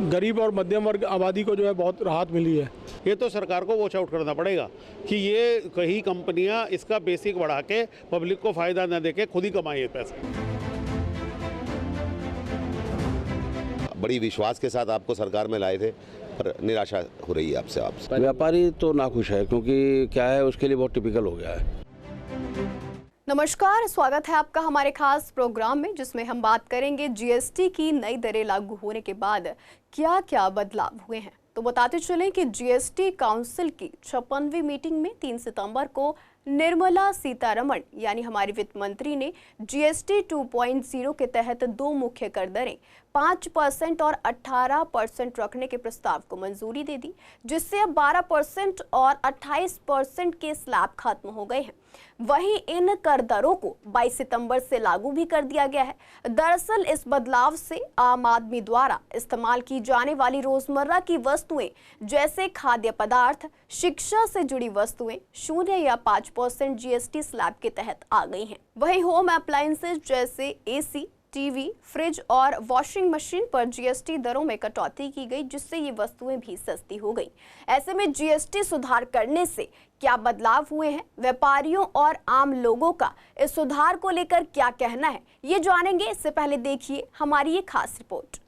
गरीब और मध्यम वर्ग आबादी को जो है बहुत राहत मिली है। ये तो सरकार को वॉच आउट करना पड़ेगा कि ये कई कंपनियां इसका बेसिक बढ़ा के पब्लिक को फायदा न देके खुद ही कमाए पैसे। बड़ी विश्वास के साथ आपको सरकार में लाए थे, पर निराशा हो रही है आपसे। व्यापारी तो नाखुश है, क्योंकि क्या है, उसके लिए बहुत टिपिकल हो गया है। नमस्कार, स्वागत है आपका हमारे खास प्रोग्राम में, जिसमें हम बात करेंगे जीएसटी की नई दरें लागू होने के बाद क्या क्या बदलाव हुए हैं। तो बताते चलें कि जीएसटी काउंसिल की 56वीं मीटिंग में 3 सितंबर को निर्मला सीतारमण यानी हमारी वित्त मंत्री ने जीएसटी 2.0 के तहत 2 मुख्य कर दरें 5% और 18% रखने के प्रस्ताव को मंजूरी दे दी, जिससे अब 12% और 28% के स्लैब खत्म हो गए हैं। वहीं इन कर दरों को 22 सितंबर से लागू भी कर दिया गया है। दरअसल इस बदलाव से आम आदमी द्वारा इस्तेमाल की जाने वाली रोजमर्रा की वस्तुएं जैसे खाद्य पदार्थ, शिक्षा से जुड़ी वस्तुएं 0 या 5% जीएसटी स्लैब के तहत आ गई हैं। वहीं होम अप्लायंसेज जैसे एसी, टीवी, फ्रिज और वॉशिंग मशीन पर जीएसटी दरों में कटौती की गई, जिससे ये वस्तुएं भी सस्ती हो गई। ऐसे में जीएसटी सुधार करने से क्या बदलाव हुए हैं, व्यापारियों और आम लोगों का इस सुधार को लेकर क्या कहना है, ये जानेंगे। इससे पहले देखिए हमारी ये खास रिपोर्ट।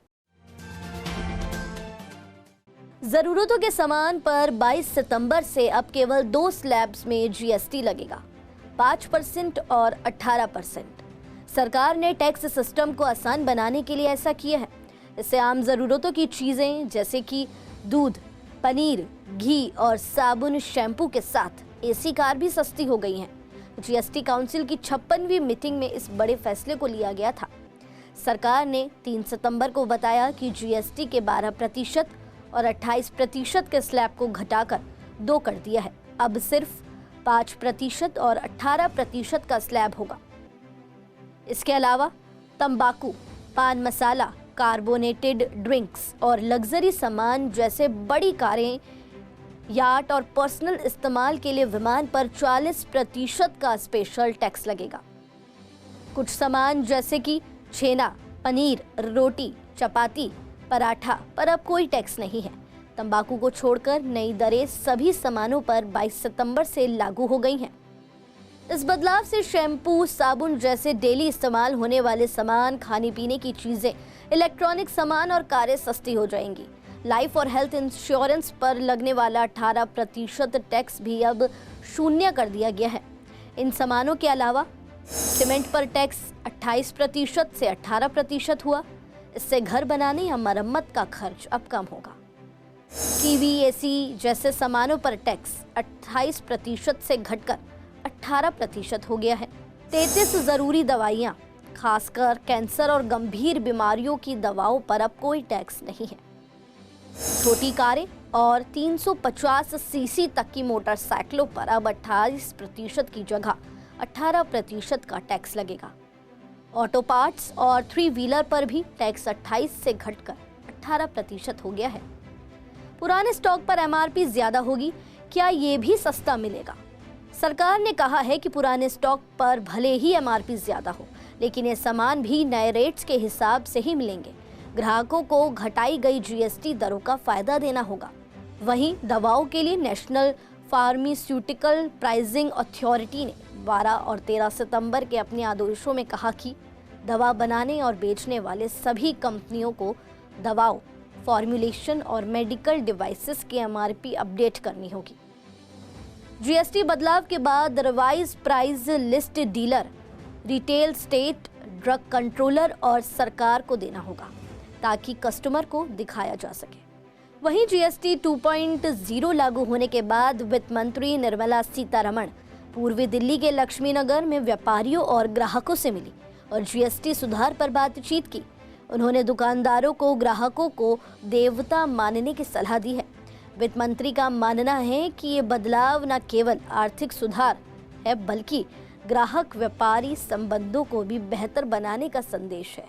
जरूरतों के सामान पर 22 सितंबर से अब केवल 2 स्लैब्स में जीएसटी लगेगा, 5% और 18%। सरकार ने टैक्स सिस्टम को आसान बनाने के लिए ऐसा किया है। इससे आम ज़रूरतों की चीज़ें जैसे कि दूध, पनीर, घी और साबुन, शैम्पू के साथ एसी कार भी सस्ती हो गई हैं। जीएसटी काउंसिल की 56वीं मीटिंग में इस बड़े फैसले को लिया गया था। सरकार ने 3 सितंबर को बताया कि जीएसटी के 12% और 28% के स्लैब को घटाकर 2 कर दिया है। अब सिर्फ 5% और 18% का स्लैब होगा। इसके अलावा तंबाकू, पान मसाला, कार्बोनेटेड ड्रिंक्स और लग्जरी सामान जैसे बड़ी कारें, याट और पर्सनल इस्तेमाल के लिए विमान पर 40% का स्पेशल टैक्स लगेगा। कुछ सामान जैसे कि छेना, पनीर, रोटी, चपाती, पराठा पर अब कोई टैक्स नहीं है। तंबाकू को छोड़कर नई दरें सभी सामानों पर 22 सितंबर से लागू हो गई हैं। इस बदलाव से शैम्पू, साबुन जैसे डेली इस्तेमाल होने वाले सामान, खाने पीने की चीज़ें, इलेक्ट्रॉनिक सामान और कारें सस्ती हो जाएंगी। लाइफ और हेल्थ इंश्योरेंस पर लगने वाला 18% टैक्स भी अब 0 कर दिया गया है। इन सामानों के अलावा सीमेंट पर टैक्स 28% से 18% हुआ। इससे घर बनाने या मरम्मत का खर्च अब कम होगा। टीवी, एसी जैसे सामानों पर टैक्स 28% से घटकर 18% हो गया है। 33 जरूरी दवाइयां, खासकर कैंसर और गंभीर बीमारियों की दवाओं पर अब कोई टैक्स नहीं है। छोटी कारें और 350 सीसी तक की मोटरसाइकिलों पर अब 28% की जगह 18% का टैक्स लगेगा। ऑटो पार्ट्स और 3 व्हीलर पर भी टैक्स 28 से घटकर 18% हो गया है। पुराने स्टॉक पर एमआरपी ज्यादा होगी, क्या ये भी सस्ता मिलेगा? सरकार ने कहा है कि पुराने स्टॉक पर भले ही एमआरपी ज्यादा हो, लेकिन ये सामान भी नए रेट्स के हिसाब से ही मिलेंगे। ग्राहकों को घटाई गई जीएसटी दरों का फायदा देना होगा। वहीं दवाओं के लिए नेशनल फार्मास्यूटिकल प्राइसिंग अथॉरिटी ने 12 और 13 सितंबर के अपने आदेशों में कहा कि दवा बनाने और बेचने वाले सभी कंपनियों को दवाओं, फॉर्मुलेशन और मेडिकल डिवाइसेस की एमआरपी अपडेट करनी होगी। जीएसटी बदलाव के बाद revise price list dealer, retail, state drug controller और सरकार को देना होगा, ताकि कस्टमर को दिखाया जा सके। वहीं जीएसटी 2.0 लागू होने के बाद वित्त मंत्री निर्मला सीतारमण पूर्वी दिल्ली के लक्ष्मी नगर में व्यापारियों और ग्राहकों से मिली और जीएसटी सुधार पर बातचीत की। उन्होंने दुकानदारों को ग्राहकों को देवता मानने की सलाह दी है। वित्त मंत्री का मानना है कि ये बदलाव न केवल आर्थिक सुधार है, बल्कि ग्राहक व्यापारी संबंधों को भी बेहतर बनाने का संदेश है।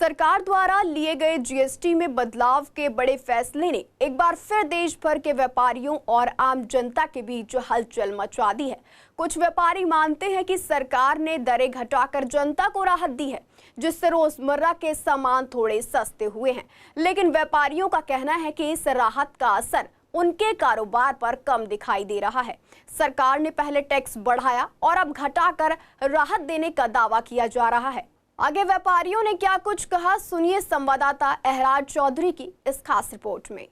सरकार द्वारा लिए गए जीएसटी में बदलाव के बड़े फैसले ने एक बार फिर देश भर के व्यापारियों और आम जनता के बीच हलचल मचा दी है। कुछ व्यापारी मानते हैं कि सरकार ने दरें घटाकर जनता को राहत दी है, जिससे रोजमर्रा के सामान थोड़े सस्ते हुए हैं। लेकिन व्यापारियों का कहना है कि इस राहत का असर उनके कारोबार पर कम दिखाई दे रहा है। सरकार ने पहले टैक्स बढ़ाया और अब घटाकर राहत देने का दावा किया जा रहा है। आगे व्यापारियों ने क्या कुछ कहा, सुनिए संवाददाता एहराज चौधरी की इस खास रिपोर्ट में।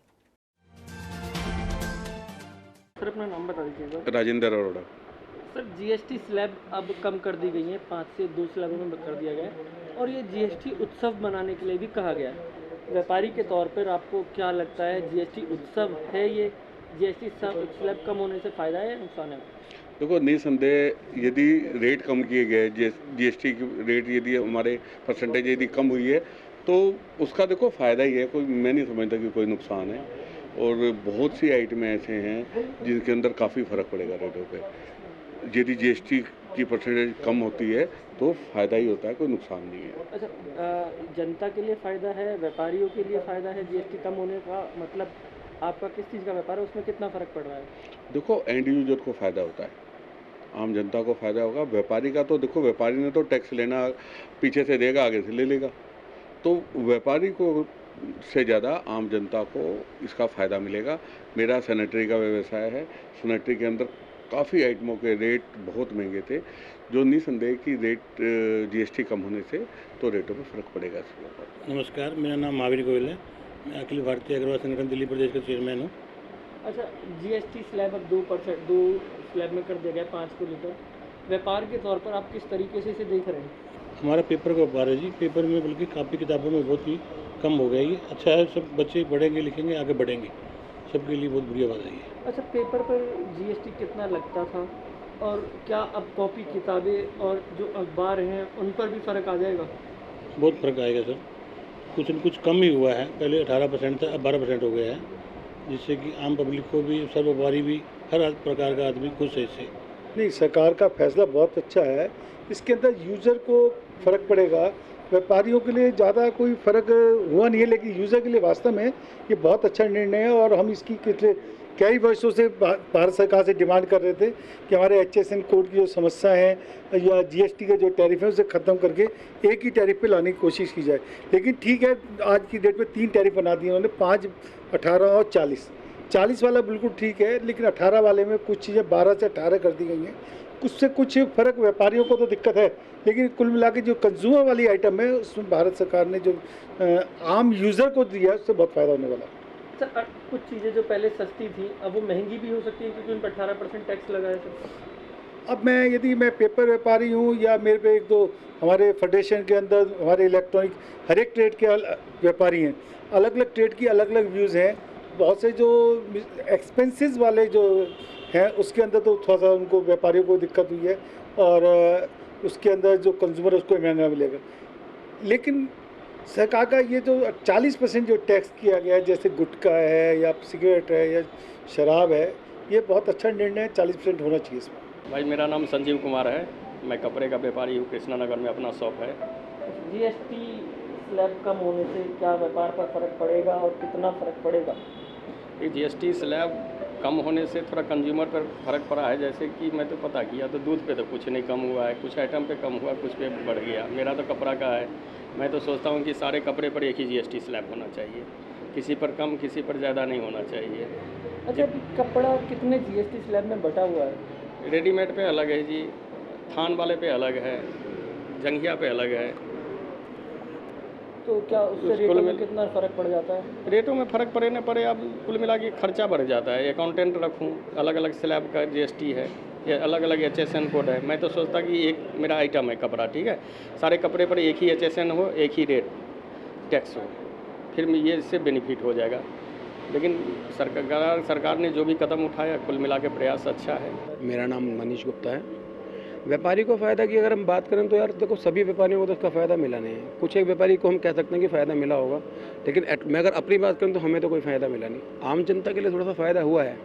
सर अपना नाम बता दीजिएगा। Rajendra Arora. Sir GST slab अब कम कर दी गई है, 5 से 2 स्लैबों में कर दिया गया है और ये जीएसटी उत्सव मनाने के लिए भी कहा गया है। व्यापारी के तौर पर आपको क्या लगता है, जीएसटी उत्सव है ये? जीएसटी स्लैब कम होने से फ़ायदा है या नुकसान है? देखो, निसंदेह यदि रेट कम किए गए, जीएसटी की रेट यदि हमारे परसेंटेज यदि कम हुई है तो उसका देखो फ़ायदा ही है, कोई मैं नहीं समझता कि कोई नुकसान है। और बहुत सी आइटमें ऐसे हैं जिनके अंदर काफ़ी फ़र्क पड़ेगा रेटों पे। यदि जीएसटी की परसेंटेज कम होती है तो फ़ायदा ही होता है, कोई नुकसान नहीं है। अच्छा, जनता के लिए फ़ायदा है, व्यापारियों के लिए फ़ायदा है जीएसटी कम होने का? मतलब आपका किस चीज़ का व्यापार है, उसमें कितना फ़र्क पड़ रहा है? देखो, एंड यूजर को फ़ायदा होता है, आम जनता को फ़ायदा होगा। व्यापारी का तो देखो, व्यापारी ने तो टैक्स लेना पीछे से देगा, आगे से ले लेगा, तो व्यापारी को से ज़्यादा आम जनता को इसका फ़ायदा मिलेगा। मेरा सैनिटरी का व्यवसाय है, सैनिटरी के अंदर काफ़ी आइटमों के रेट बहुत महंगे थे, जो निसंदेह कि रेट जीएसटी कम होने से तो रेटों में फ़र्क पड़ेगा। नमस्कार, मेरा नाम महावीर गोयल है। मैं अखिल भारतीय अग्रवाल संगठन दिल्ली प्रदेश का चेयरमैन हूँ। अच्छा, जीएसटी स्लैब अब 2% 2 स्लैब में कर दिया गया 5 को लेकर। व्यापार के तौर पर आप किस तरीके से इसे देख रहे हैं? हमारा पेपर का व्यापार है जी। पेपर में बल्कि कापी किताबों में बहुत ही कम हो गया ये। अच्छा है, सब बच्चे पढ़ेंगे लिखेंगे आगे बढ़ेंगे, सबके लिए बहुत बढ़िया बात है ये। अच्छा, पेपर पर जीएसटी कितना लगता था और क्या अब कॉपी किताबें और जो अखबार हैं उन पर भी फ़र्क आ जाएगा? बहुत फ़र्क आएगा सर, कुछ न कुछ कम ही हुआ है। पहले 18% था, अब 12% हो गया है, जिससे कि आम पब्लिक को भी, सब व्यापारी भी, हर प्रकार का आदमी खुश है इससे। नहीं, सरकार का फैसला बहुत अच्छा है। इसके अंदर यूज़र को फ़र्क पड़ेगा, व्यापारियों के लिए ज़्यादा कोई फ़र्क हुआ नहीं है, लेकिन यूज़र के लिए वास्तव में ये बहुत अच्छा निर्णय है। और हम इसकी पिछले कई वर्षों से भारत सरकार से डिमांड कर रहे थे कि हमारे HSN कोड की जो समस्या है या जीएसटी के जो टैरिफ है उसे ख़त्म करके एक ही टैरिफ पे लाने की कोशिश की जाए। लेकिन ठीक है, आज की डेट में 3 टैरिफ बना दिए उन्होंने, 5, 18 और 40। 40 वाला बिल्कुल ठीक है, लेकिन 18 वाले में कुछ चीज़ें 12 से 18 कर दी गई हैं। कुछ से कुछ फ़र्क व्यापारियों को तो दिक्कत है, लेकिन कुल मिला के जो कंज्यूमर वाली आइटम है उसमें भारत सरकार ने जो आम यूज़र को दिया उससे बहुत फ़ायदा होने वाला है। सर, कुछ चीज़ें जो पहले सस्ती थी अब वो महंगी भी हो सकती है क्योंकि उन पर 18% टैक्स लगा है सर। अब यदि मैं पेपर व्यापारी हूँ या मेरे पे 1-2 हमारे फेडरेशन के अंदर हमारे इलेक्ट्रॉनिक हर एक ट्रेड के व्यापारी हैं, अलग अलग ट्रेड की अलग अलग व्यूज़ हैं। बहुत से जो एक्सपेंसेस वाले जो हैं उसके अंदर तो थोड़ा सा उनको व्यापारियों को दिक्कत हुई है और उसके अंदर जो कंज्यूमर उसको महंगा मिलेगा। लेकिन सरकार का ये जो 40% जो टैक्स किया गया है, जैसे गुटखा है या सिगरेट है या शराब है, ये बहुत अच्छा निर्णय है। 40% होना चाहिए इसमें। भाई, मेरा नाम संजीव कुमार है, मैं कपड़े का व्यापारी हूँ, कृष्णानगर में अपना शॉप है। जीएसटी स्लैब कम होने से क्या व्यापार पर फ़र्क पड़ेगा और कितना फ़र्क पड़ेगा? ये जीएसटी स्लैब कम होने से थोड़ा कंज्यूमर पर फ़र्क पड़ा है। जैसे कि मैं तो पता किया तो दूध पे तो कुछ नहीं कम हुआ है, कुछ आइटम पे कम हुआ, कुछ पे बढ़ गया। मेरा तो कपड़ा का है, मैं तो सोचता हूँ कि सारे कपड़े पर एक ही जीएसटी स्लैब होना चाहिए, किसी पर कम किसी पर ज़्यादा नहीं होना चाहिए। अच्छा, कपड़ा कितने जीएसटी स्लैब में बटा हुआ है? रेडीमेड पे अलग है जी, थान वाले पे अलग है, जंघिया पे अलग है। तो क्या उससे रेटों में कितना फ़र्क पड़ जाता है? रेटों में फ़र्क पड़े न पड़े, अब कुल मिला के खर्चा बढ़ जाता है। अकाउंटेंट रखूँ, अलग अलग स्लैब का जीएसटी है, ये अलग अलग HSN कोड है। मैं तो सोचता कि एक मेरा आइटम है कपड़ा, ठीक है, सारे कपड़े पर एक ही HSN हो, एक ही रेट टैक्स हो, फिर ये इससे बेनिफिट हो जाएगा। लेकिन सरकार ने जो भी कदम उठाया, कुल मिला के प्रयास अच्छा है। मेरा नाम मनीष गुप्ता है। व्यापारी को फ़ायदा की अगर हम बात करें तो यार देखो, सभी व्यापारियों को तो उसका फ़ायदा मिला नहीं है। कुछ एक व्यापारी को हम कह सकते हैं कि फ़ायदा मिला होगा, लेकिन मैं अगर अपनी बात करूँ तो हमें तो कोई फ़ायदा मिला नहीं। आम जनता के लिए थोड़ा सा फ़ायदा हुआ है,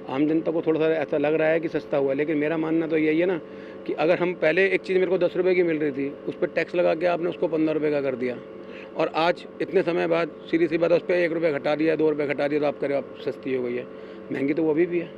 आम जनता को थोड़ा सा ऐसा लग रहा है कि सस्ता हुआ है। लेकिन मेरा मानना तो यही है ना कि अगर हम पहले एक चीज़ मेरे को 10 रुपये की मिल रही थी, उस पर टैक्स लगा के आपने उसको 15 रुपये का कर दिया, और आज इतने समय बाद सीधी सी बात उस पर 1 रुपये घटा दिया, 2 रुपये घटा दिया तो आप करें आप सस्ती हो गई है। महंगी तो वो अभी भी है,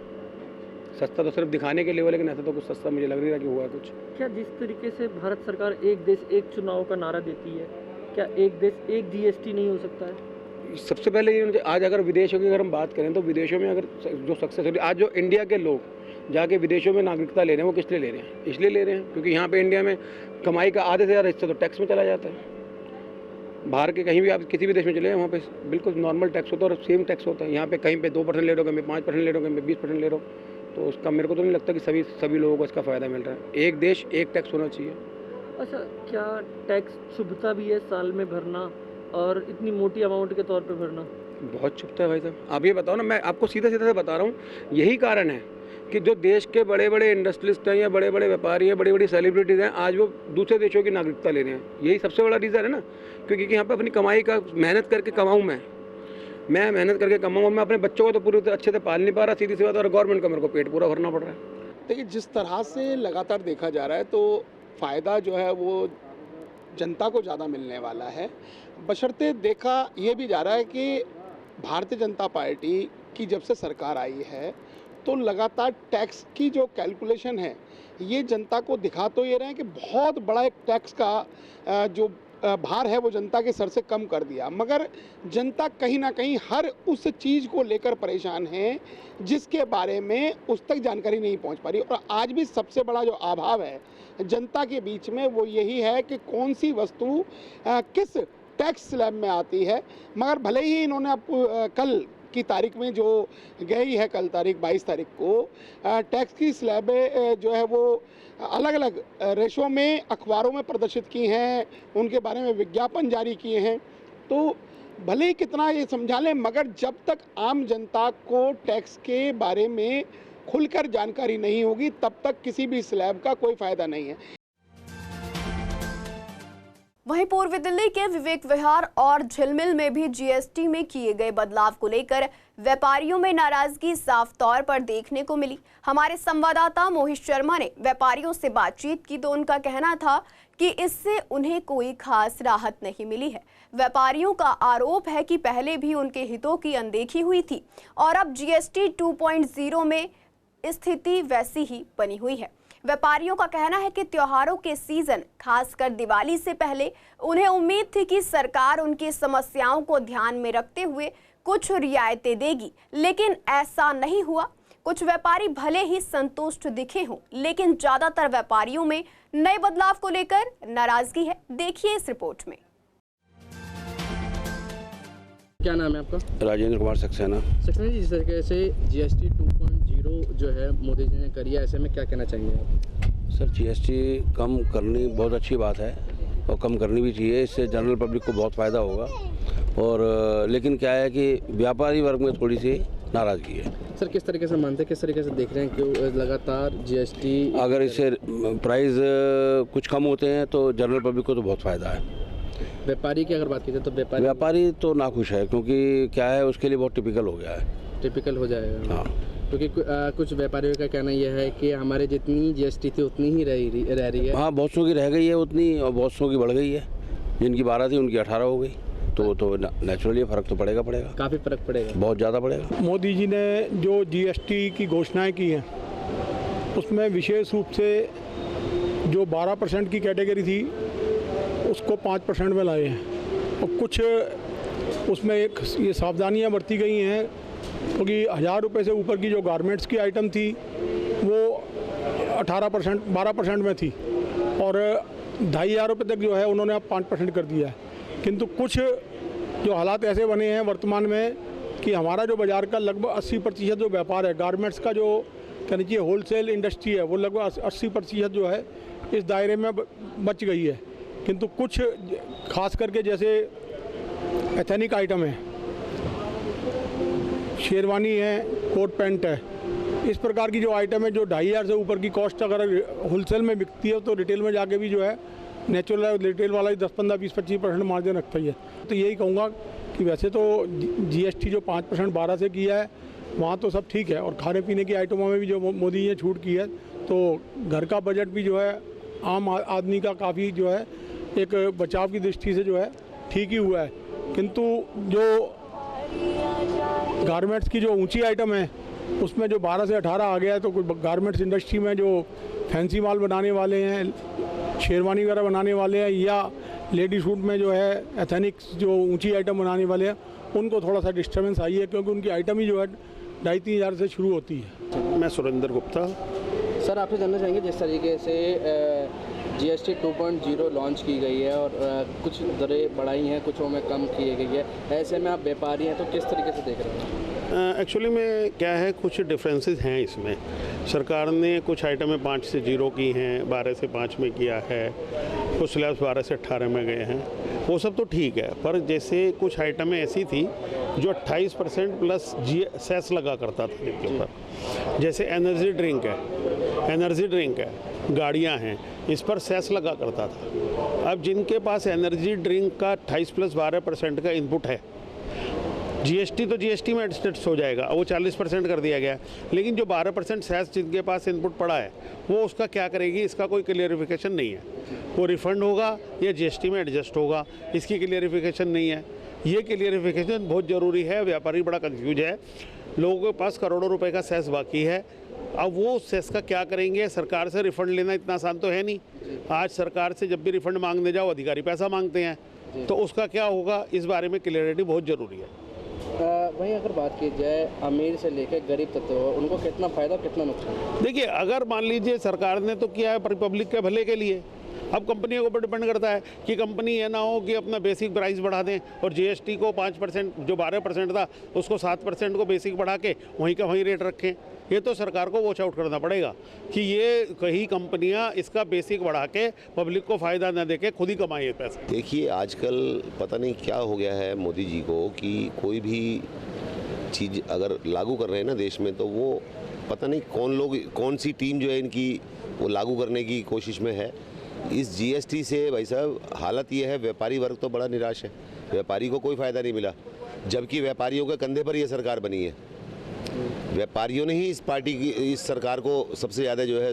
सस्ता तो सिर्फ दिखाने के लिए हुआ, लेकिन ऐसा तो कुछ सस्ता मुझे लग नहीं रहा कि हुआ कुछ। क्या जिस तरीके से भारत सरकार एक देश एक चुनाव का नारा देती है, क्या एक देश एक जीएसटी नहीं हो सकता है? सबसे पहले ये आज अगर विदेशों की अगर हम बात करें तो विदेशों में अगर जो सक्सेस आज जो इंडिया के लोग जाके विदेशों में नागरिकता ले रहे हैं वो किस लिए ले रहे हैं? इसलिए ले रहे हैं क्योंकि यहाँ पे इंडिया में कमाई का आधे से ज़्यादा हिस्सा तो टैक्स में चला जाता है। बाहर के कहीं भी आप किसी भी देश में चले जाएं वहाँ पे बिल्कुल नॉर्मल टैक्स होता है और सेम टैक्स होता है। यहाँ पे कहीं पे 2% ले रहे हो, कहीं पे 5% ले रहे हो, कहीं पे 20% ले रहे हो, तो उसका मेरे को तो नहीं लगता कि सभी लोगों को इसका फ़ायदा मिल रहा है। एक देश एक टैक्स होना चाहिए। अच्छा, क्या टैक्स चुभता भी है साल में भरना और इतनी मोटी अमाउंट के तौर पे भरना? बहुत चुभता है भाई साहब। आप ये बताओ ना, मैं आपको सीधा सीधा से बता रहा हूँ, यही कारण है कि जो देश के बड़े बड़े इंडस्ट्रियलिस्ट हैं या बड़े बड़े व्यापारी हैं, बड़ी बड़ी सेलिब्रिटीज़ हैं, आज वो दूसरे देशों की नागरिकता ले रहे हैं। यही सबसे बड़ा रीज़न है ना, क्योंकि यहाँ पे अपनी कमाई का मेहनत करके कमाऊँ, मैं मेहनत करके कमाऊँ, मैं अपने बच्चों को तो पूरी अच्छे से पाल नहीं पा रहा, सीधी सी बात, और गवर्नमेंट का मेरे को पेट पूरा भरना पड़ रहा है। देखिए, जिस तरह से लगातार देखा जा रहा है तो फ़ायदा जो है वो जनता को ज़्यादा मिलने वाला है, बशर्ते देखा ये भी जा रहा है कि भारतीय जनता पार्टी की जब से सरकार आई है तो लगातार टैक्स की जो कैलकुलेशन है ये जनता को दिखा तो ये रहे हैं कि बहुत बड़ा एक टैक्स का जो भार है वो जनता के सर से कम कर दिया, मगर जनता कहीं ना कहीं हर उस चीज़ को लेकर परेशान है जिसके बारे में उस तक जानकारी नहीं पहुंच पा रही। और आज भी सबसे बड़ा जो अभाव है जनता के बीच में वो यही है कि कौन सी वस्तु किस टैक्स स्लैब में आती है। मगर भले ही इन्होंने अब कल की तारीख में जो गई है, कल तारीख 22 तारीख को टैक्स की स्लैबें जो है वो अलग अलग रेशों में अखबारों में प्रदर्शित की हैं, उनके बारे में विज्ञापन जारी किए हैं, तो भले ही कितना ये समझा लें, मगर जब तक आम जनता को टैक्स के बारे में खुलकर जानकारी नहीं होगी तब तक किसी भी स्लैब का कोई फ़ायदा नहीं है। वहीं पूर्वी दिल्ली के विवेक विहार और झिलमिल में भी जीएसटी में किए गए बदलाव को लेकर व्यापारियों में नाराजगी साफ तौर पर देखने को मिली। हमारे संवाददाता मोहित शर्मा ने व्यापारियों से बातचीत की तो उनका कहना था कि इससे उन्हें कोई खास राहत नहीं मिली है। व्यापारियों का आरोप है कि पहले भी उनके हितों की अनदेखी हुई थी और अब जीएसटी 2.0 में स्थिति वैसी ही बनी हुई है। व्यापारियों का कहना है कि त्योहारों के सीजन, खासकर दिवाली से पहले उन्हें उम्मीद थी कि सरकार उनकी समस्याओं को ध्यान में रखते हुए कुछ रियायतें देगी, लेकिन ऐसा नहीं हुआ। कुछ व्यापारी भले ही संतुष्ट दिखे हों, लेकिन ज्यादातर व्यापारियों में नए बदलाव को लेकर नाराजगी है। देखिए इस रिपोर्ट में। क्या नाम है आपका? राजेंद्र कुमार सक्सेना। सक्सेना जी, जिस तरीके से जीएसटी 2.0 जो है मोदी जी ने करी है, ऐसे में क्या कहना चाहेंगे आप? सर, जीएसटी कम करनी बहुत अच्छी बात है और कम करनी भी चाहिए, इससे जनरल पब्लिक को बहुत फ़ायदा होगा। और लेकिन क्या है कि व्यापारी वर्ग में थोड़ी सी नाराज़गी है। सर, किस तरीके से मानते हैं, किस तरीके से देख रहे हैं कि लगातार जीएसटी, अगर इससे प्राइस कुछ कम होते हैं तो जनरल पब्लिक को तो बहुत फ़ायदा है। व्यापारी की अगर बात की जाए तो व्यापारी तो नाखुश है, क्योंकि क्या है उसके लिए बहुत टिपिकल हो गया है। टिपिकल हो जाएगा, हाँ, क्योंकि कुछ व्यापारियों का कहना यह है कि हमारे जितनी जीएसटी थी उतनी ही रह रही है। हाँ, बहुत सौ की रह गई है उतनी, और बहुत सौ की बढ़ गई है। जिनकी 12 थी उनकी 18 हो गई, तो नेचुरली फ़र्क तो पड़ेगा। काफ़ी फ़र्क पड़ेगा, बहुत ज़्यादा पड़ेगा। मोदी जी ने जो जीएसटी की घोषणाएं की हैं उसमें विशेष रूप से जो 12% की कैटेगरी थी उसको 5% में लाए हैं, और कुछ उसमें एक ये सावधानियां बरती गई हैं, क्योंकि 1000 रुपये से ऊपर की जो गारमेंट्स की आइटम थी वो 18% 12% में थी, और 2500 रुपये तक जो है उन्होंने अब 5% कर दिया है। किंतु कुछ जो हालात ऐसे बने हैं वर्तमान में कि हमारा जो बाज़ार का लगभग 80% जो व्यापार है गारमेंट्स का, जो कह लीजिए होलसेल इंडस्ट्री है, वो लगभग 80% जो है इस दायरे में बच गई है। किंतु कुछ खास करके जैसे एथेनिक आइटम है, शेरवानी है, कोट पैंट है, इस प्रकार की जो आइटम है जो 2500 से ऊपर की कॉस्ट अगर होलसेल में बिकती है तो रिटेल में जाके भी जो है नेचुरल रिटेल वाला ही 10, 15, 20, 25% मार्जिन रखता ही है। तो यही कहूँगा कि वैसे तो जीएसटी जो 5% 12 से किया है वहाँ तो सब ठीक है, और खाने पीने की आइटमों में भी जो मोदी जी ने छूट की है तो घर का बजट भी जो है आम आदमी का काफ़ी जो है एक बचाव की दृष्टि से जो है ठीक ही हुआ है, किंतु जो गारमेंट्स की जो ऊंची आइटम है उसमें जो 12 से 18 आ गया है, तो गारमेंट्स इंडस्ट्री में जो फैंसी माल बनाने वाले हैं, शेरवानी वगैरह बनाने वाले हैं, या लेडी सूट में जो है एथेनिक्स जो ऊंची आइटम बनाने वाले हैं, उनको थोड़ा सा डिस्टर्बेंस आई है, क्योंकि उनकी आइटम ही जो है 2,500-3,000 हज़ार से शुरू होती है। मैं सुरेंद्र गुप्ता। सर, आपसे जानना चाहेंगे, जिस तरीके से GST 2.0 लॉन्च की गई है और कुछ दरें बढ़ाई हैं, कुछों में कम की गई है, ऐसे में आप व्यापारी हैं तो किस तरीके से देख रहे हैं? एक्चुअली में क्या है, कुछ डिफरेंसेस हैं इसमें। सरकार ने कुछ आइटमें 5 से 0 की हैं, 12 से 5 में किया है, कुछ स्लैब्स 12 से 18 में गए हैं, वो सब तो ठीक है। पर जैसे कुछ आइटमें ऐसी थी जो 28% प्लस सेस लगा करता था जिनके ऊपर, जैसे एनर्जी ड्रिंक है, गाड़ियाँ हैं, इस पर सेस लगा करता था। अब जिनके पास एनर्जी ड्रिंक का 28 प्लस 12% का इनपुट है, GST तो GST में एडजस्ट हो जाएगा, वो 40% कर दिया गया, लेकिन जो 12% सेस जिनके पास इनपुट पड़ा है वो उसका क्या करेगी, इसका कोई क्लियरिफिकेशन नहीं है। वो रिफ़ंड होगा या GST में एडजस्ट होगा, इसकी क्लियरिफिकेशन नहीं है। ये क्लियरिफिकेशन बहुत ज़रूरी है। व्यापारी बड़ा कंफ्यूज है, लोगों के पास करोड़ों रुपए का सेस बाकी है। अब वो सेस का क्या करेंगे? सरकार से रिफ़ंड लेना इतना आसान तो है नहीं। आज सरकार से जब भी रिफ़ंड मांगने जाओ, अधिकारी पैसा मांगते हैं, तो उसका क्या होगा, इस बारे में क्लियरिटी बहुत ज़रूरी है। वहीं अगर बात की जाए अमीर से लेकर गरीब तक, तो उनको कितना फ़ायदा कितना नुकसान? देखिए, अगर मान लीजिए सरकार ने तो किया है पब्लिक के भले के लिए, अब कंपनियों के ऊपर डिपेंड करता है कि कंपनी ये ना हो कि अपना बेसिक प्राइस बढ़ा दें और GST को 5%, जो 12% था उसको 7% को बेसिक बढ़ा के वहीं का वहीं रेट रखें। ये तो सरकार को वॉच आउट करना पड़ेगा कि ये कई कंपनियां इसका बेसिक बढ़ा के पब्लिक को फ़ायदा न दे के खुद ही कमाए पैसे। देखिए, आजकल पता नहीं क्या हो गया है मोदी जी को कि कोई भी चीज़ अगर लागू कर रहे हैं ना देश में, तो वो पता नहीं कौन सी टीम जो है इनकी वो लागू करने की कोशिश में है। इस GST से भाई साहब हालत ये है, व्यापारी वर्ग तो बड़ा निराश है, व्यापारी को कोई फ़ायदा नहीं मिला, जबकि व्यापारियों के कंधे पर ये सरकार बनी है। व्यापारियों ने ही इस पार्टी की, इस सरकार को सबसे ज़्यादा जो है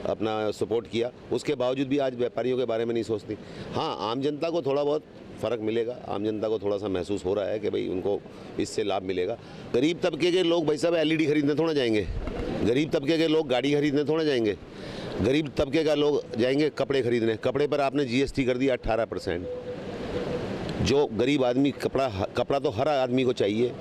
अपना सपोर्ट किया, उसके बावजूद भी आज व्यापारियों के बारे में नहीं सोचती। हाँ, आम जनता को थोड़ा बहुत फ़र्क मिलेगा, आम जनता को थोड़ा सा महसूस हो रहा है कि भाई उनको इससे लाभ मिलेगा। गरीब तबके के लोग भाई साहब LED खरीदने थोड़ा जाएंगे, गरीब तबके के लोग गाड़ी खरीदने थोड़ा जाएंगे, गरीब तबके का लोग जाएंगे कपड़े खरीदने। कपड़े पर आपने GST कर दिया 18%। जो गरीब आदमी कपड़ा तो हर आदमी को चाहिए।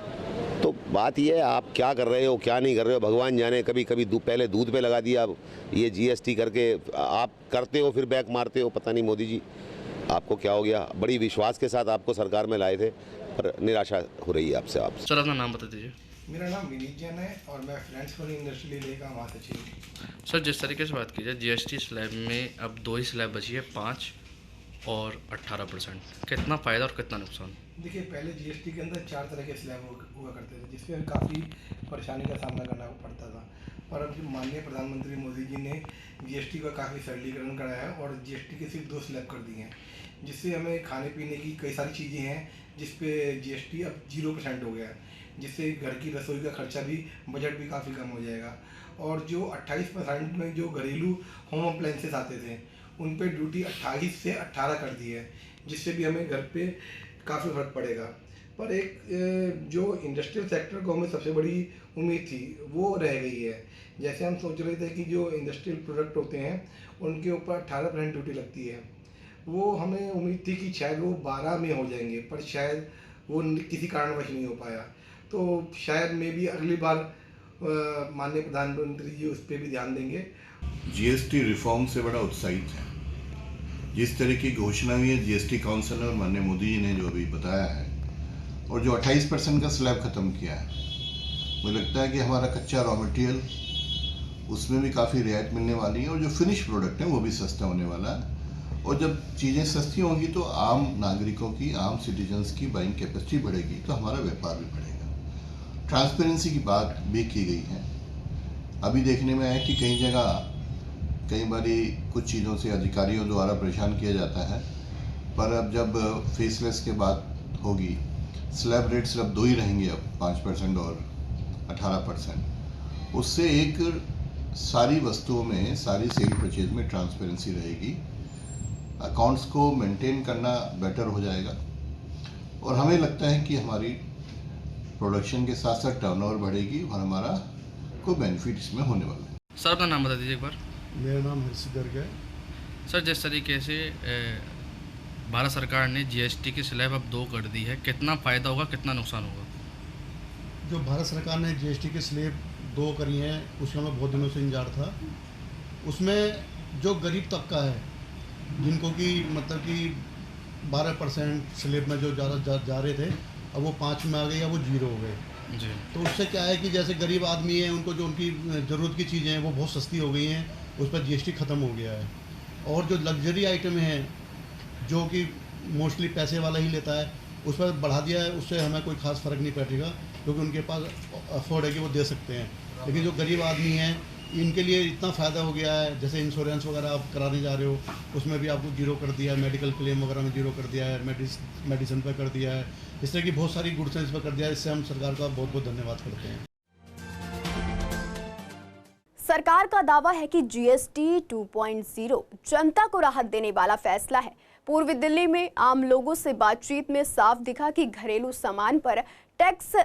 तो बात यह है, आप क्या कर रहे हो क्या नहीं कर रहे हो भगवान जाने। कभी पहले दूध पे लगा दिया, ये GST करके आप करते हो फिर बैक मारते हो। पता नहीं मोदी जी आपको क्या हो गया। बड़ी विश्वास के साथ आपको सरकार में लाए थे, पर निराशा हो रही है आपसे। आप सर अपना नाम बता दीजिए। मेरा नाम विनीत जैन है और मैं फ्रेंड्स फॉर इंडस्ट्री लेगा महासचिव। सर, जिस तरीके से बात की जाए GST स्लैब में अब 2 ही स्लैब बची है, 5 और 18%। कितना फ़ायदा और कितना नुकसान? देखिए, पहले GST के अंदर 4 तरह के स्लैब हुआ करते थे, जिसमें काफ़ी परेशानी का सामना करना पड़ता था। और अब माननीय प्रधानमंत्री मोदी जी ने GST का काफ़ी सरलीकरण कराया है और GST के सिर्फ 2 स्लैब कर दिए हैं, जिससे हमें खाने पीने की कई सारी चीज़ें हैं जिस पे GST अब 0% हो गया है, जिससे घर की रसोई का खर्चा भी, बजट भी काफ़ी कम हो जाएगा। और जो 28% में जो घरेलू होम अप्लायंसेस आते थे, उन पे ड्यूटी 28 से 18 कर दी है, जिससे भी हमें घर पे काफ़ी फर्क पड़ेगा। पर एक जो इंडस्ट्रियल सेक्टर को हमें सबसे बड़ी उम्मीद थी वो रह गई है। जैसे हम सोच रहे थे कि जो इंडस्ट्रियल प्रोडक्ट होते हैं उनके ऊपर 18% ड्यूटी लगती है, वो हमें उम्मीद थी कि शायद वो 12 में हो जाएंगे, पर शायद वो किसी कारणवश नहीं हो पाया। तो शायद मे भी अगली बार माननीय प्रधानमंत्री जी उस पर भी ध्यान देंगे। GST रिफॉर्म से बड़ा उत्साहित है। जिस तरह की घोषणा हुई है GST काउंसिल और माननीय मोदी जी ने जो अभी बताया है, और जो 28% का स्लैब ख़त्म किया है, मुझे लगता है कि हमारा कच्चा रॉ मटेरियल उसमें भी काफ़ी रियायत मिलने वाली है और जो फिनिश प्रोडक्ट है वो भी सस्ता होने वाला है। और जब चीज़ें सस्ती होंगी तो आम नागरिकों की, आम सिटीजन्स की बाइंग कैपेसिटी बढ़ेगी, तो हमारा व्यापार भी बढ़ेगा। ट्रांसपेरेंसी की बात भी की गई है। अभी देखने में आया कि कई जगह कई बारी कुछ चीज़ों से अधिकारियों द्वारा परेशान किया जाता है, पर अब जब फेसलेस के बाद होगी, स्लैब रेट सिर्फ 2 ही रहेंगे अब, 5% और 18%। उससे एक, सारी वस्तुओं में, सारी सेल परचेज में ट्रांसपेरेंसी रहेगी। अकाउंट्स को मेंटेन करना बेटर हो जाएगा और हमें लगता है कि हमारी प्रोडक्शन के साथ साथ टर्नओवर बढ़ेगी और हमारा कोई बेनिफिट इसमें होने वाला है। सर अपना नाम बता दीजिए एक बार। मेरा नाम हर्ष गर्ग है। सर जिस तरीके से भारत सरकार ने जीएसटी की स्लैब अब 2 कर दी है, कितना फ़ायदा होगा, कितना नुकसान होगा? जो भारत सरकार ने जीएसटी की स्लैब 2 करी हैं उसका मैं बहुत दिनों से इंतजार था। उसमें जो गरीब तबका है जिनको कि मतलब कि 12% स्लैब में जो ज़्यादा जा रहे थे, अब वो 5 में आ गए या वो 0 हो गए जी। तो उससे क्या है कि जैसे गरीब आदमी है उनको जो उनकी ज़रूरत की चीज़ें हैं वो बहुत सस्ती हो गई हैं, उस पर जीएसटी ख़त्म हो गया है। और जो लग्जरी आइटम हैं जो कि मोस्टली पैसे वाला ही लेता है उस पर बढ़ा दिया है, उससे हमें कोई ख़ास फ़र्क नहीं पड़ेगा क्योंकि उनके पास अफोर्ड है कि वो दे सकते हैं। लेकिन जो गरीब आदमी हैं इनके लिए इतना फ़ायदा हो गया है, जैसे इंश्योरेंस वगैरह आप कराने जा रहे हो उसमें भी आपको 0 कर दिया है, मेडिकल क्लेम वगैरह में 0 कर दिया है, मेडिसिन पर कर दिया है, इस तरह की बहुत सारी गुड्स हैं इस पर कर दिया है। इससे हम सरकार का बहुत बहुत धन्यवाद करते हैं। सरकार का दावा है कि जीएसटी 2.0 जनता को राहत देने वाला फैसला है। पूर्वी दिल्ली में आम लोगों से बातचीत में साफ दिखा कि घरेलू सामान पर टैक्स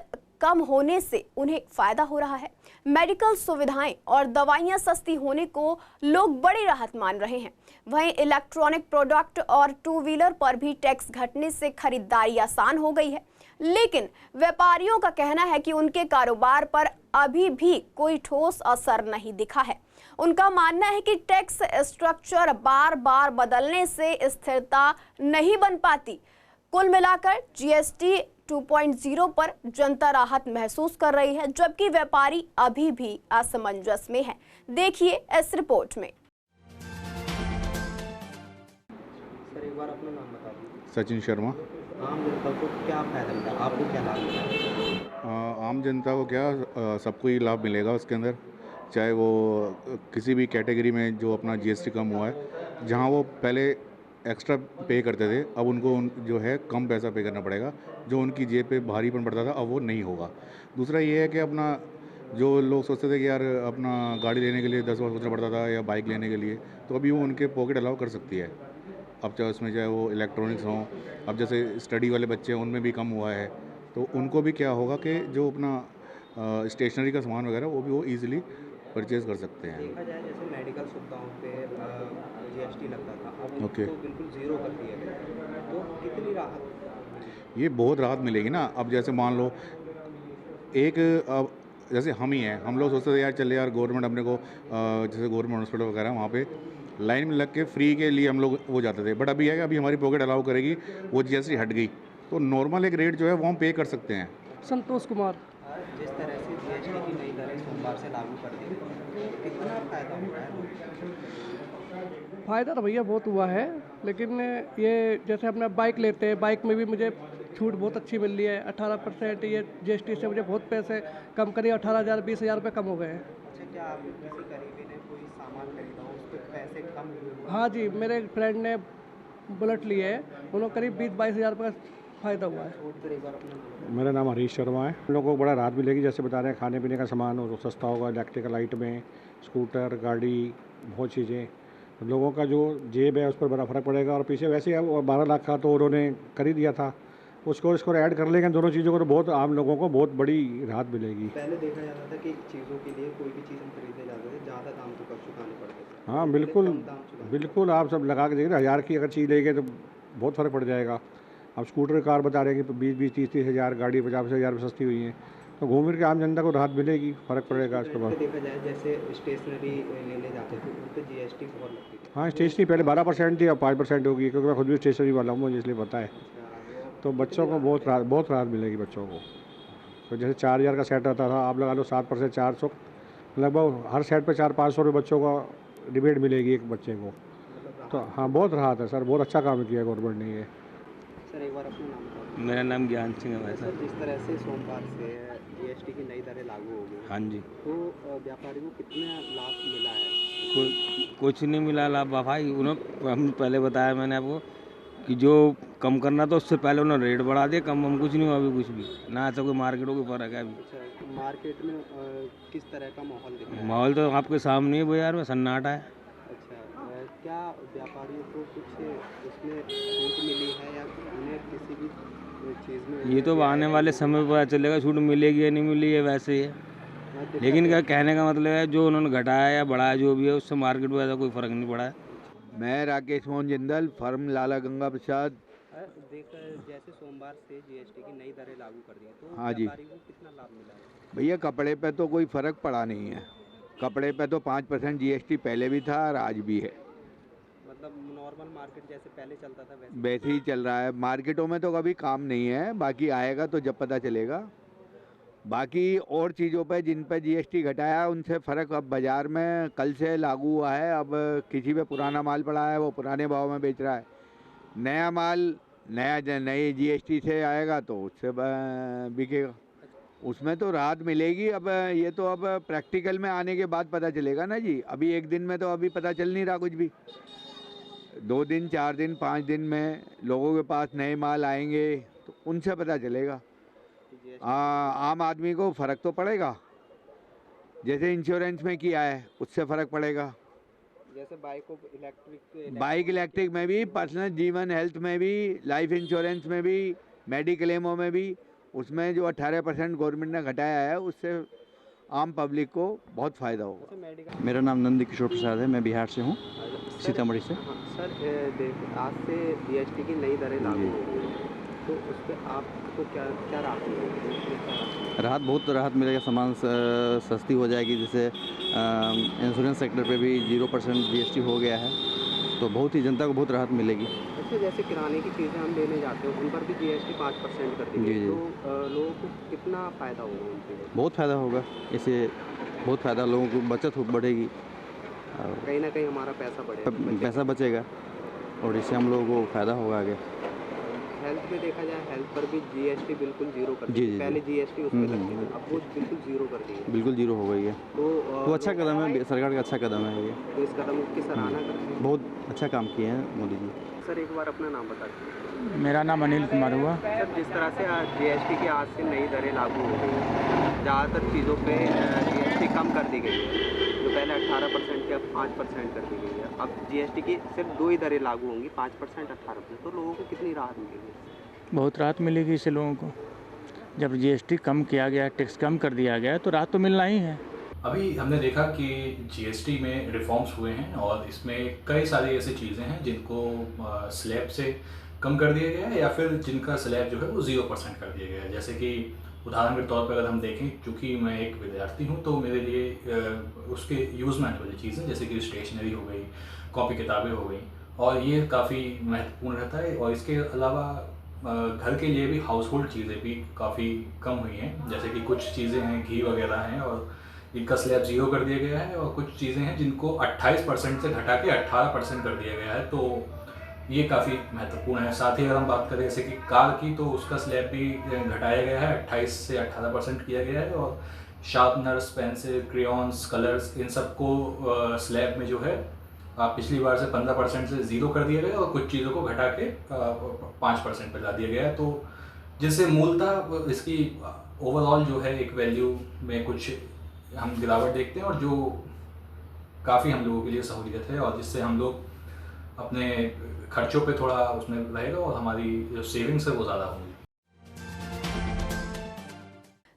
कम होने से उन्हें फायदा हो रहा है। मेडिकल सुविधाएं और दवाइयां सस्ती होने को लोग बड़ी राहत मान रहे हैं। वहीं इलेक्ट्रॉनिक प्रोडक्ट और 2 व्हीलर पर भी टैक्स घटने से खरीदारी आसान हो गई है। लेकिन व्यापारियों का कहना है कि उनके कारोबार पर अभी भी कोई ठोस असर नहीं दिखा है। उनका मानना है कि टैक्स स्ट्रक्चर बार बार बदलने से स्थिरता नहीं बन पाती। कुल मिलाकर जीएसटी 2.0 पर जनता राहत महसूस कर रही है, जबकि व्यापारी अभी भी असमंजस में है। देखिए इस रिपोर्ट में। सर एक बार अपना नाम बता दीजिए। सचिन शर्मा। आम जनता को क्या फायदा मिला, आपको क्या लाभ मिला? आम जनता को क्या सबको ही लाभ मिलेगा उसके अंदर, चाहे वो किसी भी कैटेगरी में जो अपना जीएसटी कम हुआ है, जहां वो पहले एक्स्ट्रा पे करते थे अब उनको जो है कम पैसा पे करना पड़ेगा, जो उनकी जेब पे भारीपन पड़ता था अब वो नहीं होगा। दूसरा ये है कि अपना जो लोग सोचते थे कि यार अपना गाड़ी लेने के लिए 10 बार सोचना पड़ता था या बाइक लेने के लिए, तो अभी वो उनके पॉकेट अलाउ कर सकती है। अब चाहे उसमें चाहे वो इलेक्ट्रॉनिक्स हों, अब जैसे स्टडी वाले बच्चे हैं उनमें भी कम हुआ है, तो उनको भी क्या होगा कि जो अपना स्टेशनरी का सामान वगैरह वो भी वो ईज़िली परचेज़ कर सकते हैं। देखा जाए जैसे मेडिकल सुविधाओं पे जीएसटी लगता था, अब ओके। तो बिल्कुल 0 कर दिया गया, तो कितनी राहत? ये बहुत राहत मिलेगी ना। अब जैसे मान लो एक अब जैसे हम ही हैं, हम लोग सोचते थे यार चले यार गवर्नमेंट अपने को जैसे गवर्नमेंट हॉस्पिटल वगैरह वहाँ पे लाइन में लग के फ्री के लिए हम लोग वो जाते थे, बट अभी है कि अभी हमारी पॉकेट अलाउ करेगी, वो जीएसटी हट गई तो नॉर्मल एक रेट जो है वो हम पे कर सकते हैं। संतोष कुमार। जिस तरह से जीएसटी की नई दरें सोमवार से लागू कर दी तो कितना फ़ायदा हुआ है? फ़ायदा तो भैया बहुत हुआ है, लेकिन ये जैसे अपना बाइक लेते हैं, बाइक में भी मुझे छूट बहुत अच्छी मिल रही है। 18% ये जीएसटी से मुझे बहुत पैसे कम करिए, 18,000 20,000 रुपये कम हो गए हैं। अच्छा, क्या आप किसी करीबी ने कोई सामान खरीदा हो उस पर पैसे कम हुए? हाँ जी, मेरे फ्रेंड ने बुलेट लिए है, उन्होंने करीब 20-22,000 रुपये का फ़ायदा हुआ है। मेरा नाम हरीश शर्मा है। हम लोगों को बड़ा राहत मिलेगी, जैसे बता रहे हैं खाने पीने का सामान हो तो सस्ता होगा, इलेक्ट्रिकल आइटमें, स्कूटर, गाड़ी, बहुत चीज़ें। तो लोगों का जो जेब है उस पर बड़ा फ़र्क पड़ेगा। और पीछे वैसे ही 12 लाख का तो उन्होंने कर ही दिया था, उसको इसको ऐड कर लेंगे दोनों चीज़ों को तो बहुत आम लोगों को बहुत बड़ी राहत मिलेगी। पहले देखा जाता था कि चीज़ों के लिए कोई भी चीज़ हम खरीदने जाते थे ज़्यादा दाम तो चुकाने पड़ते थे। हाँ बिल्कुल बिल्कुल, आप सब लगा के देखिए 1000 की अगर चीज़ लेंगे तो बहुत फ़र्क पड़ जाएगा। अब स्कूटर कार बता रहे हैं कि 20-20 30-30 हज़ार, गाड़ी 50-50 हज़ार सस्ती हुई है, तो घूम फिर के आम जनता को राहत मिलेगी, फ़र्क पड़ेगा इसके बाद। देखा जाए जैसे स्टेशनरी लेने जाते थे उन पर जीएसटी बहुत लगती थी। हाँ स्टेशनरी पहले 12% थी, अब 5% होगी, क्योंकि मैं खुद भी स्टेशनरी वाला हूँ, मुझे इसलिए पता है। तो बच्चों को बहुत राहत मिलेगी बच्चों को। तो जैसे 4,000 का सेट आता था, आप लगा लो 7% 400, लगभग हर सेट पे 400-500 रुपये बच्चों का डिबेट मिलेगी एक बच्चे को। तो हाँ बहुत राहत है सर, बहुत अच्छा काम किया गवर्नमेंट ने ये। सर एक बार अपना नाम। मेरा नाम ज्ञान सिंह है सर, जिस तरह से सोमवार से जीएसटी की नई दरें लागू हो गई, हाँ जी, तो व्यापारी को कितना लाभ मिला है? कुछ नहीं मिला लाभ भाई। उन्होंने हम पहले बताया मैंने आपको कि जो कम करना था उससे पहले उन्होंने रेट बढ़ा दिया, कम हम कुछ नहीं हुआ अभी कुछ भी ना, ऐसा कोई मार्केटों के फ़र्क है अभी। अच्छा, मार्केट में किस तरह का माहौल दिख रहा है? माहौल तो आपके सामने ही बाजार में सन्नाटा है। अच्छा, क्या व्यापारियों को कुछ इसमें छूट मिली है या उन्हें किसी भी चीज़ में? ये तो आने वाले समय में पता चलेगा छूट मिलेगी या नहीं मिली है, वैसे ही है। लेकिन क्या कहने का मतलब है, जो उन्होंने घटाया या बढ़ाया जो भी है, उससे मार्केट में ऐसा कोई फ़र्क नहीं पड़ा है। मैं राकेश मोहन जिंदल, फर्म लाला गंगा प्रसाद। जैसे सोमवार से जीएसटी की नई दरें लागू कर दी हैं, तो हाँ जी व्यापारी को कितना लाभ मिला है? भैया, कपड़े पे तो कोई फ़र्क पड़ा नहीं है। कपड़े पे तो 5% जीएसटी पहले भी था और आज भी है। मतलब नॉर्मल मार्केट जैसे पहले चलता था वैसे ही चल रहा है। मार्केटों में तो कभी काम नहीं है, बाकी आएगा तो जब पता चलेगा। बाकी और चीज़ों पे जिन पे जीएसटी घटाया उनसे फ़र्क अब बाज़ार में कल से लागू हुआ है। अब किसी पे पुराना माल पड़ा है वो पुराने भाव में बेच रहा है, नया माल नई जीएसटी से आएगा तो उससे बिकेगा, उसमें तो राहत मिलेगी। अब ये तो अब प्रैक्टिकल में आने के बाद पता चलेगा ना जी। अभी एक दिन में तो अभी पता चल नहीं रहा कुछ भी। 2 दिन 4 दिन 5 दिन में लोगों के पास नए माल आएंगे तो उनसे पता चलेगा। आम आदमी को फ़र्क तो पड़ेगा, जैसे इंश्योरेंस में किया है उससे फ़र्क पड़ेगा। जैसे बाइक इलेक्ट्रिक में भी, पर्सनल जीवन हेल्थ में भी, लाइफ इंश्योरेंस में भी, मेडिक्लेमों में भी, उसमें जो 18% गवर्नमेंट ने घटाया है उससे आम पब्लिक को बहुत फ़ायदा होगा। मेरा नाम नंद किशोर प्रसाद है, मैं बिहार से हूँ, सीतामढ़ी से। सर, आज से जीएसटी की नई दरें लागू हो गई हैं, तो उस पर आपको क्या राहत मिलेगी? राहत, बहुत राहत मिलेगा। सामान सस्ती हो जाएगी। जैसे इंश्योरेंस सेक्टर पे भी 0% जीएसटी हो गया है, तो बहुत ही जनता को बहुत राहत मिलेगी। अच्छा, जैसे किराने की चीज़ें हम लेने जाते हैं उन पर भी जीएसटी 5% कर दी गई, तो लोगों को कितना फ़ायदा होगा उनसे? बहुत फ़ायदा होगा, इससे बहुत फ़ायदा, लोगों को बचत बढ़ेगी, कहीं ना कहीं हमारा पैसा बचेगा और इससे हम लोगों को फ़ायदा होगा आगे। हेल्थ में देखा जाए, हेल्थ पर भी जीएसटी बिल्कुल जीरो कर दी। पहले जीएसटी उसमें लगती थी, अब वो बिल्कुल जीरो कर दी है। बिल्कुल जीरो हो गई है, तो अच्छा कदम है, सरकार का अच्छा कदम है ये। तो इस कदम की सराहना करते हैं। बहुत अच्छा काम किए हैं मोदी जी। सर, एक बार अपना नाम बता दीजिए। मेरा नाम अनिल कुमार हुआ। सर, जिस तरह से जीएसटी की आज से नई दरें लागू हो गई हैं, ज़्यादातर चीज़ों पे जीएसटी कम कर दी गई है, जो पहले 18% की अब 5% कर दी गई है। अब जीएसटी की सिर्फ 2 ही दरें लागू होंगी, 5%, 18%। तो लोगों को कितनी राहत मिलेगी? बहुत राहत मिलेगी इससे लोगों को। जब जीएसटी कम किया गया, टैक्स कम कर दिया गया, तो राहत तो मिलना ही है। अभी हमने देखा कि जीएसटी में रिफॉर्म्स हुए हैं और इसमें कई सारी ऐसी चीज़ें हैं जिनको स्लैब से कम कर दिया गया है या फिर जिनका स्लैब जो है वो 0% कर दिया गया है। जैसे कि उदाहरण के तौर पर अगर हम देखें, क्योंकि मैं एक विद्यार्थी हूँ तो मेरे लिए उसके यूज़ में आने वाली चीज़ें जैसे कि स्टेशनरी हो गई, कॉपी किताबें हो गई, और ये काफ़ी महत्वपूर्ण रहता है। और इसके अलावा घर के लिए भी हाउस होल्ड चीज़ें भी काफ़ी कम हुई हैं, जैसे कि कुछ चीज़ें हैं, घी वगैरह हैं, और इनका स्लैब 0 कर दिया गया है, और कुछ चीज़ें हैं जिनको 28% से घटा के 18% कर दिया गया है। तो ये काफ़ी महत्वपूर्ण है। साथ ही अगर हम बात करें जैसे कि कार की, तो उसका स्लैब भी घटाया गया है, 28 से 18% किया गया है। और शार्पनर्स, पेंसिल, क्रेयॉन्स, कलर्स, इन सबको स्लैब में जो है पिछली बार से 15% से 0 कर दिया गया, और कुछ चीज़ों को घटा के 5% पर ला दिया गया है। तो जिससे मूलतः इसकी ओवरऑल जो है एक वैल्यू में कुछ हम गिरावट देखते हैं, और जो काफ़ी हम लोगों के लिए सहूलियत है, और जिससे हम लोग अपने खर्चों पे थोड़ा उसमें रहेगा और हमारी जो सेविंग्स है वो ज़्यादा होंगी।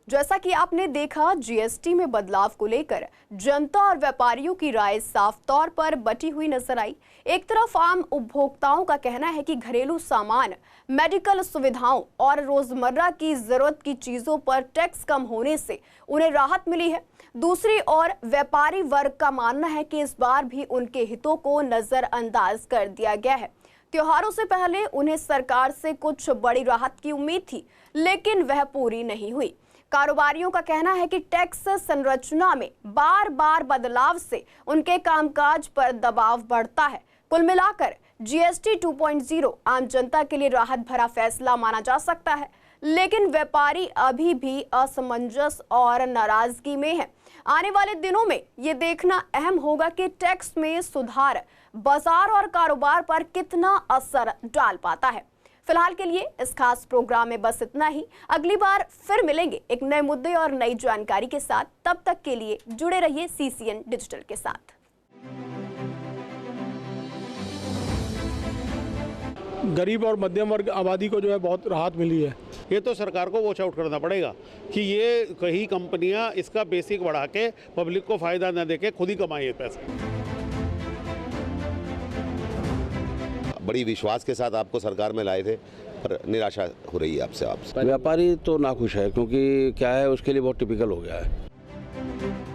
जैसा कि आपने देखा, जीएसटी में बदलाव को लेकर जनता और व्यापारियों की राय साफ तौर पर बटी हुई नजर आई। एक तरफ आम उपभोक्ताओं का कहना है कि घरेलू सामान, मेडिकल सुविधाओं और रोजमर्रा की जरूरत की चीजों पर टैक्स कम होने से उन्हें राहत मिली है। दूसरी ओर व्यापारी वर्ग का मानना है कि इस बार भी उनके हितों को नजरअंदाज कर दिया गया है। त्योहारों से पहले उन्हें सरकार से कुछ बड़ी राहत की उम्मीद थी, लेकिन वह पूरी नहीं हुई। कारोबारियों का कहना है कि टैक्स संरचना में बार बार बदलाव से उनके कामकाज पर दबाव बढ़ता है। कुल मिलाकर जीएसटी 2.0 आम जनता के लिए राहत भरा फैसला माना जा सकता है, लेकिन व्यापारी अभी भी असमंजस और नाराजगी में हैं। आने वाले दिनों में ये देखना अहम होगा कि टैक्स में सुधार बाजार और कारोबार पर कितना असर डाल पाता है। फिलहाल के लिए इस खास प्रोग्राम में बस इतना ही। अगली बार फिर मिलेंगे एक नए मुद्दे और नई जानकारी के साथ। तब तक के लिए जुड़े रहिए CCN डिजिटल के साथ। गरीब और मध्यम वर्ग आबादी को जो है बहुत राहत मिली है। ये तो सरकार को वॉच आउट करना पड़ेगा कि ये कई कंपनियां इसका बेसिक बढ़ा के पब्लिक को फ़ायदा न देके खुद ही कमाए पैसे। बड़ी विश्वास के साथ आपको सरकार में लाए थे, पर निराशा हो रही है आपसे। व्यापारी तो नाखुश है, क्योंकि क्या है, उसके लिए बहुत टिपिकल हो गया है।